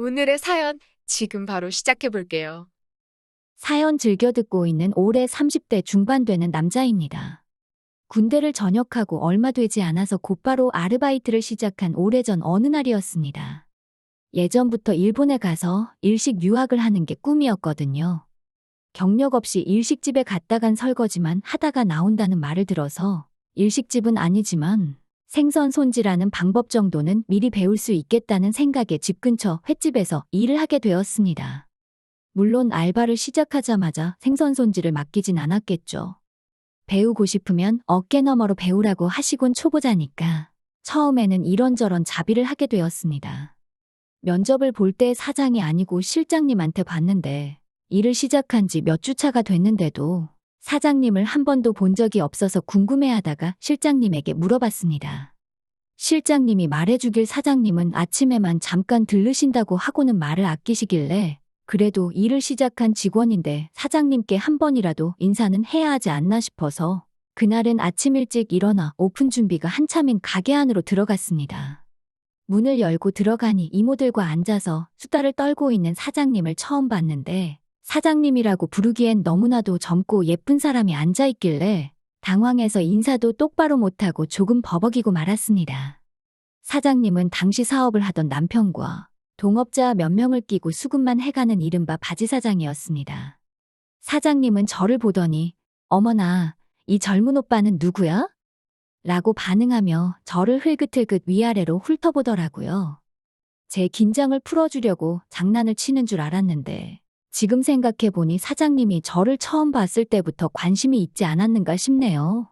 오늘의 사연 지금 바로 시작해 볼게요. 사연 즐겨 듣고 있는 올해 30대 중반 되는 남자입니다. 군대를 전역하고 얼마 되지 않아서 곧바로 아르바이트를 시작한 오래전 어느 날이었습니다. 예전부터 일본에 가서 일식 유학을 하는 게 꿈이었거든요. 경력 없이 일식집에 갔다 간 설거지만 하다가 나온다는 말을 들어서 일식집은 아니지만 생선 손질하는 방법 정도는 미리 배울 수 있겠다는 생각에 집 근처 횟집에서 일을 하게 되었습니다. 물론 알바를 시작하자마자 생선 손질을 맡기진 않았겠죠. 배우고 싶으면 어깨너머로 배우라고 하시곤 초보자니까 처음에는 이런저런 자비를 하게 되었습니다. 면접을 볼 때 사장이 아니고 실장님한테 봤는데 일을 시작한 지 몇 주 차가 됐는데도 사장님을 한 번도 본 적이 없어서 궁금해하다가 실장님에게 물어봤습니다. 실장님이 말해주길 사장님은 아침에만 잠깐 들르신다고 하고는 말을 아끼시길래 그래도 일을 시작한 직원인데 사장님께 한 번이라도 인사는 해야 하지 않나 싶어서 그날은 아침 일찍 일어나 오픈 준비가 한참인 가게 안으로 들어갔습니다. 문을 열고 들어가니 이모들과 앉아서 수다를 떨고 있는 사장님을 처음 봤는데 사장님이라고 부르기엔 너무나도 젊고 예쁜 사람이 앉아있길래 당황해서 인사도 똑바로 못하고 조금 버벅이고 말았습니다. 사장님은 당시 사업을 하던 남편과 동업자 몇 명을 끼고 수급만 해가는 이른바 바지사장이었습니다. 사장님은 저를 보더니 어머나, 이 젊은 오빠는 누구야? 라고 반응하며 저를 흘긋흘긋 위아래로 훑어보더라고요. 제 긴장을 풀어주려고 장난을 치는 줄 알았는데 지금 생각해보니 사장님이 저를 처음 봤을 때부터 관심이 있지 않았는가 싶네요.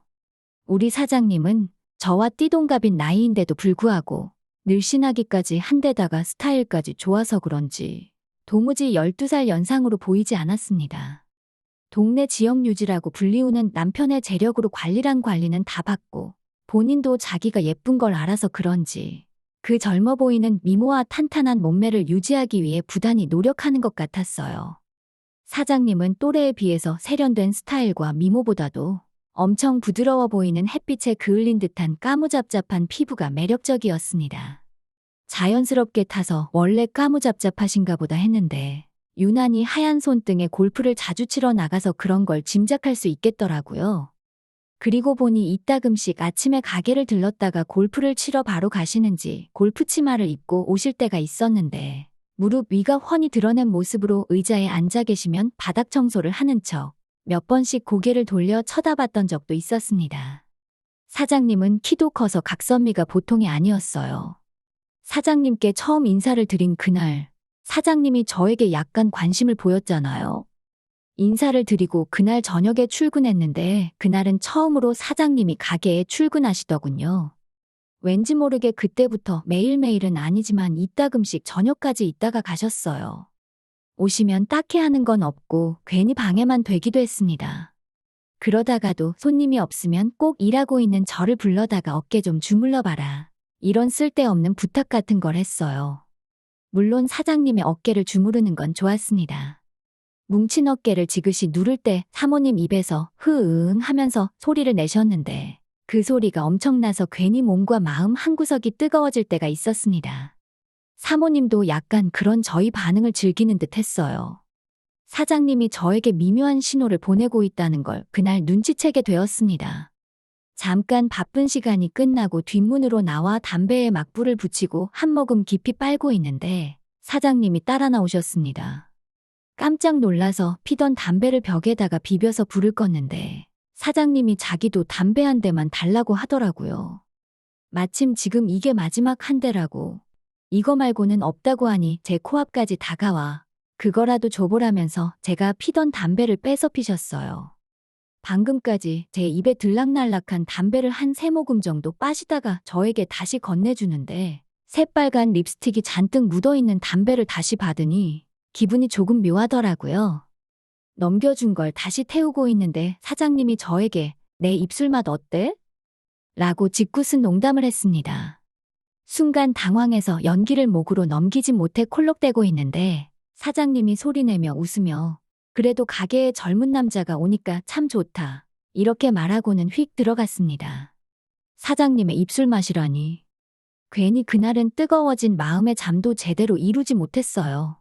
우리 사장님은 저와 띠동갑인 나이인데도 불구하고 늘씬하기까지 한데다가 스타일까지 좋아서 그런지 도무지 12살 연상으로 보이지 않았습니다. 동네 지역유지라고 불리우는 남편의 재력으로 관리란 관리는 다 받고 본인도 자기가 예쁜 걸 알아서 그런지 그 젊어 보이는 미모와 탄탄한 몸매를 유지하기 위해 부단히 노력하는 것 같았어요. 사장님은 또래에 비해서 세련된 스타일과 미모보다도 엄청 부드러워 보이는 햇빛에 그을린 듯한 까무잡잡한 피부가 매력적이었습니다. 자연스럽게 타서 원래 까무잡잡하신가 보다 했는데 유난히 하얀 손등에 골프를 자주 치러 나가서 그런 걸 짐작할 수 있겠더라고요. 그리고 보니 이따금씩 아침에 가게를 들렀다가 골프를 치러 바로 가시는지 골프 치마를 입고 오실 때가 있었는데 무릎 위가 훤히 드러낸 모습으로 의자에 앉아 계시면 바닥 청소를 하는 척 몇 번씩 고개를 돌려 쳐다봤던 적도 있었습니다. 사장님은 키도 커서 각선미가 보통이 아니었어요. 사장님께 처음 인사를 드린 그날, 사장님이 저에게 약간 관심을 보였잖아요. 인사를 드리고 그날 저녁에 출근했는데 그날은 처음으로 사장님이 가게에 출근하시더군요. 왠지 모르게 그때부터 매일매일은 아니지만 이따금씩 저녁까지 있다가 가셨어요. 오시면 딱히 하는 건 없고 괜히 방해만 되기도 했습니다. 그러다가도 손님이 없으면 꼭 일하고 있는 저를 불러다가 어깨 좀 주물러 봐라. 이런 쓸데없는 부탁 같은 걸 했어요. 물론 사장님의 어깨를 주무르는 건 좋았습니다. 뭉친 어깨를 지그시 누를 때 사모님 입에서 흐응 하면서 소리를 내셨는데 그 소리가 엄청나서 괜히 몸과 마음 한구석이 뜨거워질 때가 있었습니다. 사모님도 약간 그런 저희 반응을 즐기는 듯 했어요. 사장님이 저에게 미묘한 신호를 보내고 있다는 걸 그날 눈치채게 되었습니다. 잠깐 바쁜 시간이 끝나고 뒷문으로 나와 담배에 막불을 붙이고 한 모금 깊이 빨고 있는데 사장님이 따라 나오셨습니다. 깜짝 놀라서 피던 담배를 벽에다가 비벼서 불을 껐는데 사장님이 자기도 담배 한 대만 달라고 하더라고요. 마침 지금 이게 마지막 한 대라고 이거 말고는 없다고 하니 제 코앞까지 다가와 그거라도 줘보라면서 제가 피던 담배를 빼서 피셨어요. 방금까지 제 입에 들락날락한 담배를 한 3모금 정도 빠시다가 저에게 다시 건네주는데 새빨간 립스틱이 잔뜩 묻어있는 담배를 다시 받으니 기분이 조금 묘하더라고요. 넘겨준 걸 다시 태우고 있는데 사장님이 저에게 내 입술맛 어때? 라고 짓궂은 농담을 했습니다. 순간 당황해서 연기를 목으로 넘기지 못해 콜록대고 있는데 사장님이 소리내며 웃으며 그래도 가게에 젊은 남자가 오니까 참 좋다. 이렇게 말하고는 휙 들어갔습니다. 사장님의 입술 맛이라니. 괜히 그날은 뜨거워진 마음의 잠도 제대로 이루지 못했어요.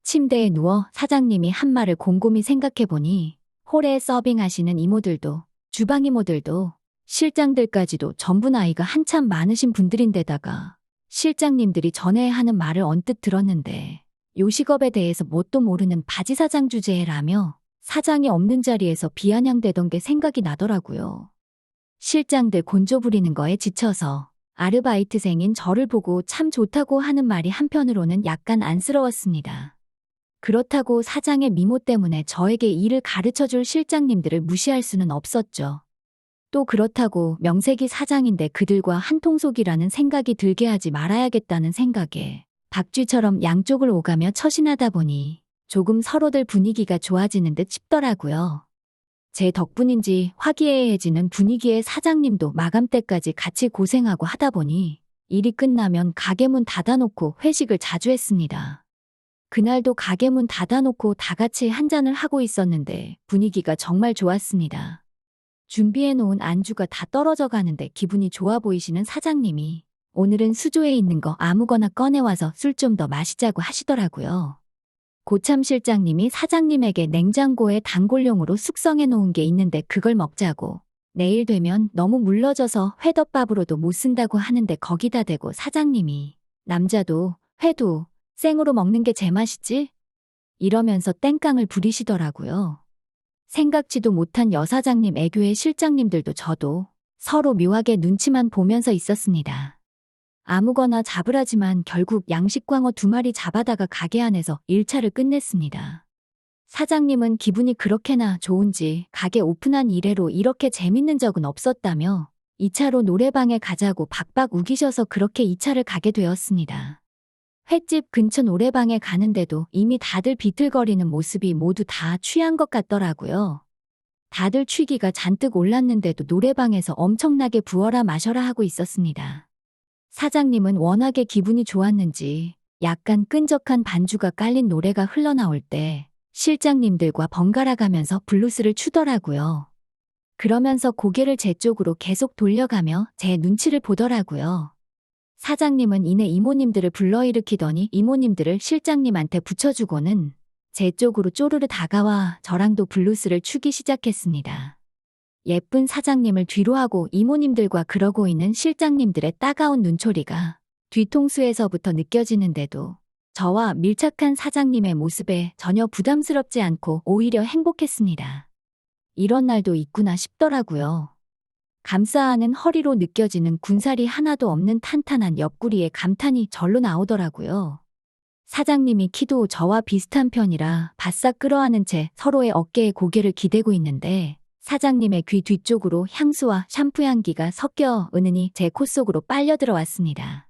침대에 누워 사장님이 한 말을 곰곰이 생각해보니 홀에 서빙하시는 이모들도 주방 이모들도 실장들까지도 전부 나이가 한참 많으신 분들인데다가 실장님들이 전에 하는 말을 언뜻 들었는데 요식업에 대해서 뭣도 모르는 바지사장 주제라며 사장이 없는 자리에서 비아냥대던 게 생각이 나더라고요. 실장들 곤조 부리는 거에 지쳐서 아르바이트생인 저를 보고 참 좋다고 하는 말이 한편으로는 약간 안쓰러웠습니다. 그렇다고 사장의 미모 때문에 저에게 일을 가르쳐줄 실장님들을 무시할 수는 없었죠. 또 그렇다고 명색이 사장인데 그들과 한통속이라는 생각이 들게 하지 말아야겠다는 생각에 박쥐처럼 양쪽을 오가며 처신하다 보니 조금 서로들 분위기가 좋아지는 듯 싶더라고요. 제 덕분인지 화기애애해지는 분위기에 사장님도 마감 때까지 같이 고생하고 하다 보니 일이 끝나면 가게 문 닫아놓고 회식을 자주 했습니다. 그날도 가게 문 닫아놓고 다 같이 한잔을 하고 있었는데 분위기가 정말 좋았습니다. 준비해놓은 안주가 다 떨어져 가는데 기분이 좋아 보이시는 사장님이 오늘은 수조에 있는 거 아무거나 꺼내와서 술 좀 더 마시자고 하시더라고요. 고참 실장님이 사장님에게 냉장고에 단골용으로 숙성해 놓은 게 있는데 그걸 먹자고. 내일 되면 너무 물러져서 회덮밥으로도 못 쓴다고 하는데 거기다 대고 사장님이 남자도 회도 생으로 먹는 게 제맛이지? 이러면서 땡깡을 부리시더라고요. 생각지도 못한 여사장님 애교의 실장님들도 저도 서로 묘하게 눈치만 보면서 있었습니다. 아무거나 잡으라지만 결국 양식광어 2마리 잡아다가 가게 안에서 1차를 끝냈습니다. 사장님은 기분이 그렇게나 좋은지 가게 오픈한 이래로 이렇게 재밌는 적은 없었다며 2차로 노래방에 가자고 박박 우기셔서 그렇게 2차를 가게 되었습니다. 횟집 근처 노래방에 가는데도 이미 다들 비틀거리는 모습이 모두 다 취한 것 같더라고요. 다들 취기가 잔뜩 올랐는데도 노래방에서 엄청나게 부어라 마셔라 하고 있었습니다. 사장님은 워낙에 기분이 좋았는지 약간 끈적한 반주가 깔린 노래가 흘러나올 때 실장님들과 번갈아 가면서 블루스를 추더라고요. 그러면서 고개를 제 쪽으로 계속 돌려가며 제 눈치를 보더라고요. 사장님은 이내 이모님들을 불러일으키더니 이모님들을 실장님한테 붙여주고는 제 쪽으로 쪼르르 다가와 저랑도 블루스를 추기 시작했습니다. 예쁜 사장님을 뒤로 하고 이모님들과 그러고 있는 실장님들의 따가운 눈초리가 뒤통수에서부터 느껴지는데도 저와 밀착한 사장님의 모습에 전혀 부담스럽지 않고 오히려 행복했습니다. 이런 날도 있구나 싶더라고요. 감싸안은 허리로 느껴지는 군살이 하나도 없는 탄탄한 옆구리에 감탄이 절로 나오더라고요. 사장님이 키도 저와 비슷한 편이라 바싹 끌어안은 채 서로의 어깨에 고개를 기대고 있는데 사장님의 귀 뒤쪽으로 향수와 샴푸 향기가 섞여 은은히 제 코 속으로 빨려 들어왔습니다.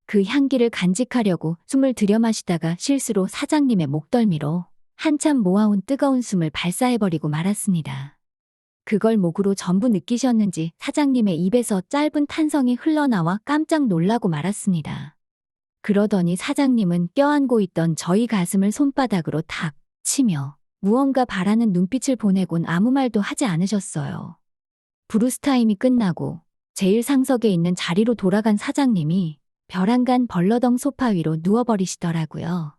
그 향기를 간직하려고 숨을 들여마시다가 실수로 사장님의 목덜미로 한참 모아온 뜨거운 숨을 발사해버리고 말았습니다. 그걸 목으로 전부 느끼셨는지 사장님의 입에서 짧은 탄성이 흘러나와 깜짝 놀라고 말았습니다. 그러더니 사장님은 껴안고 있던 저희 가슴을 손바닥으로 탁 치며 무언가 바라는 눈빛을 보내곤 아무 말도 하지 않으셨어요. 브루스 타임이 끝나고 제일 상석에 있는 자리로 돌아간 사장님이 벼랑간 벌러덩 소파 위로 누워버리시더라고요.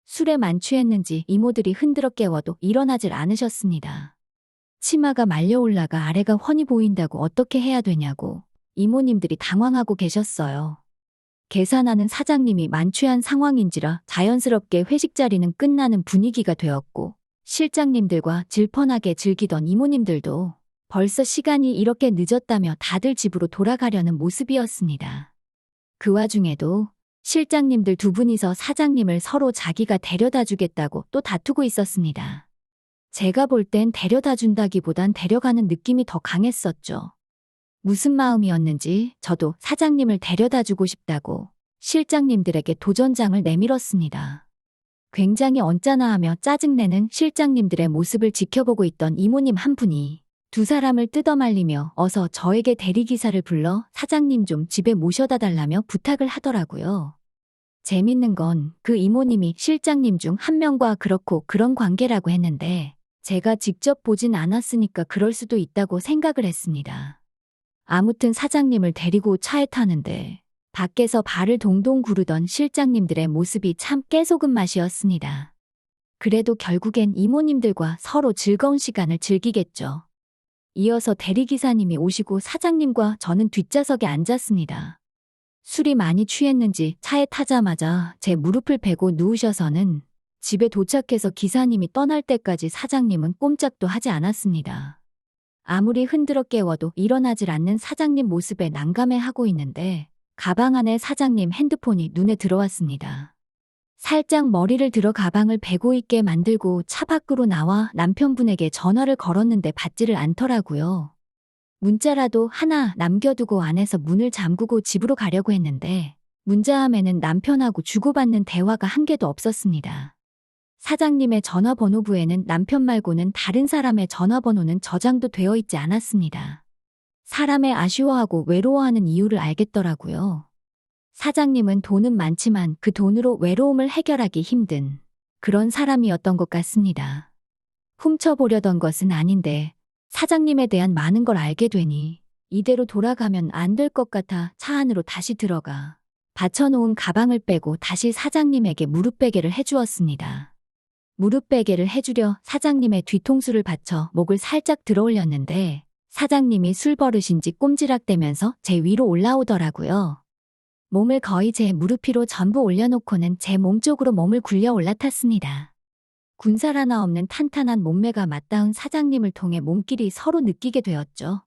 술에 만취했는지 이모들이 흔들어 깨워도 일어나질 않으셨습니다. 치마가 말려 올라가 아래가 훤히 보인다고 어떻게 해야 되냐고 이모님들이 당황하고 계셨어요. 계산하는 사장님이 만취한 상황인지라 자연스럽게 회식 자리는 끝나는 분위기가 되었고 실장님들과 질펀하게 즐기던 이모님들도 벌써 시간이 이렇게 늦었다며 다들 집으로 돌아가려는 모습이었습니다. 그 와중에도 실장님들 2분이서 사장님을 서로 자기가 데려다 주겠다고 또 다투고 있었습니다. 제가 볼 땐 데려다 준다기보단 데려가는 느낌이 더 강했었죠. 무슨 마음이었는지 저도 사장님을 데려다 주고 싶다고 실장님들에게 도전장을 내밀었습니다. 굉장히 언짢아하며 짜증내는 실장님들의 모습을 지켜보고 있던 이모님 한 분이 2사람을 뜯어말리며 어서 저에게 대리기사를 불러 사장님 좀 집에 모셔다 달라며 부탁을 하더라고요. 재밌는 건 그 이모님이 실장님 중 한 명과 그렇고 그런 관계라고 했는데 제가 직접 보진 않았으니까 그럴 수도 있다고 생각을 했습니다. 아무튼 사장님을 데리고 차에 타는데 밖에서 발을 동동 구르던 실장님들의 모습이 참 깨소금 맛이었습니다. 그래도 결국엔 이모님들과 서로 즐거운 시간을 즐기겠죠. 이어서 대리기사님이 오시고 사장님과 저는 뒷좌석에 앉았습니다. 술이 많이 취했는지 차에 타자마자 제 무릎을 베고 누우셔서는 집에 도착해서 기사님이 떠날 때까지 사장님은 꼼짝도 하지 않았습니다. 아무리 흔들어 깨워도 일어나질 않는 사장님 모습에 난감해하고 있는데 가방 안에 사장님 핸드폰이 눈에 들어왔습니다. 살짝 머리를 들어 가방을 베고 있게 만들고 차 밖으로 나와 남편분에게 전화를 걸었는데 받지를 않더라고요. 문자라도 하나 남겨두고 안에서 문을 잠그고 집으로 가려고 했는데 문자함에는 남편하고 주고받는 대화가 한 개도 없었습니다. 사장님의 전화번호부에는 남편 말고는 다른 사람의 전화번호는 저장도 되어 있지 않았습니다. 사람의 아쉬워하고 외로워하는 이유를 알겠더라고요. 사장님은 돈은 많지만 그 돈으로 외로움을 해결하기 힘든 그런 사람이었던 것 같습니다. 훔쳐보려던 것은 아닌데 사장님에 대한 많은 걸 알게 되니 이대로 돌아가면 안 될 것 같아 차 안으로 다시 들어가 받쳐놓은 가방을 빼고 다시 사장님에게 무릎 베개를 해주었습니다. 무릎 베개를 해주려 사장님의 뒤통수를 받쳐 목을 살짝 들어올렸는데 사장님이 술버릇인지 꼼지락대면서 제 위로 올라오더라고요. 몸을 거의 제 무릎 위로 전부 올려놓고는 제 몸 쪽으로 몸을 굴려 올라탔습니다. 군살 하나 없는 탄탄한 몸매가 맞닿은 사장님을 통해 몸길이 서로 느끼게 되었죠.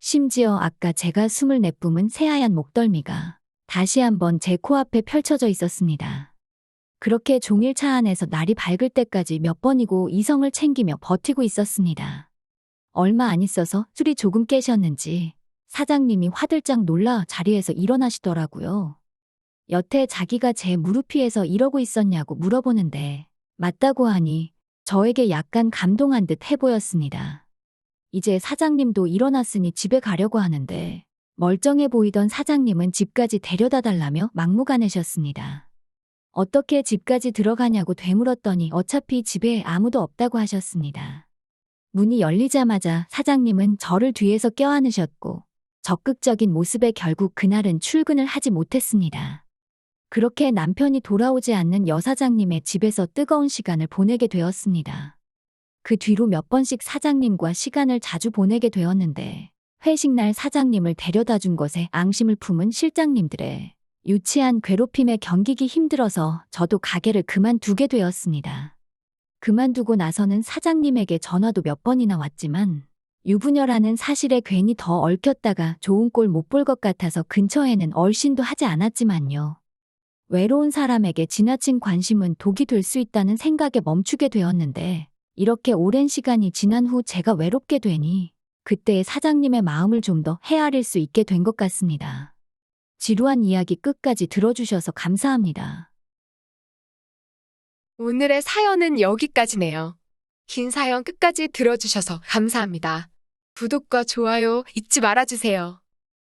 심지어 아까 제가 숨을 내뿜은 새하얀 목덜미가 다시 한번 제 코앞에 펼쳐져 있었습니다. 그렇게 종일 차 안에서 날이 밝을 때까지 몇 번이고 이성을 챙기며 버티고 있었습니다. 얼마 안 있어서 술이 조금 깨셨는지 사장님이 화들짝 놀라 자리에서 일어나시더라고요. 여태 자기가 제 무릎 위에서 이러고 있었냐고 물어보는데 맞다고 하니 저에게 약간 감동한 듯 해보였습니다. 이제 사장님도 일어났으니 집에 가려고 하는데 멀쩡해 보이던 사장님은 집까지 데려다 달라며 막무가내셨습니다. 어떻게 집까지 들어가냐고 되물었더니 어차피 집에 아무도 없다고 하셨습니다. 문이 열리자마자 사장님은 저를 뒤에서 껴안으셨고 적극적인 모습에 결국 그날은 출근을 하지 못했습니다. 그렇게 남편이 돌아오지 않는 여사장님의 집에서 뜨거운 시간을 보내게 되었습니다. 그 뒤로 몇 번씩 사장님과 시간을 자주 보내게 되었는데 회식날 사장님을 데려다 준 것에 앙심을 품은 실장님들의 유치한 괴롭힘에 견디기 힘들어서 저도 가게를 그만두게 되었습니다. 그만두고 나서는 사장님에게 전화도 몇 번이나 왔지만 유부녀라는 사실에 괜히 더 얽혔다가 좋은 꼴 못 볼 것 같아서 근처에는 얼씬도 하지 않았지만요. 외로운 사람에게 지나친 관심은 독이 될 수 있다는 생각에 멈추게 되었는데 이렇게 오랜 시간이 지난 후 제가 외롭게 되니 그때의 사장님의 마음을 좀 더 헤아릴 수 있게 된 것 같습니다. 지루한 이야기 끝까지 들어주셔서 감사합니다. 오늘의 사연은 여기까지네요. 긴 사연 끝까지 들어주셔서 감사합니다. 구독과 좋아요 잊지 말아주세요.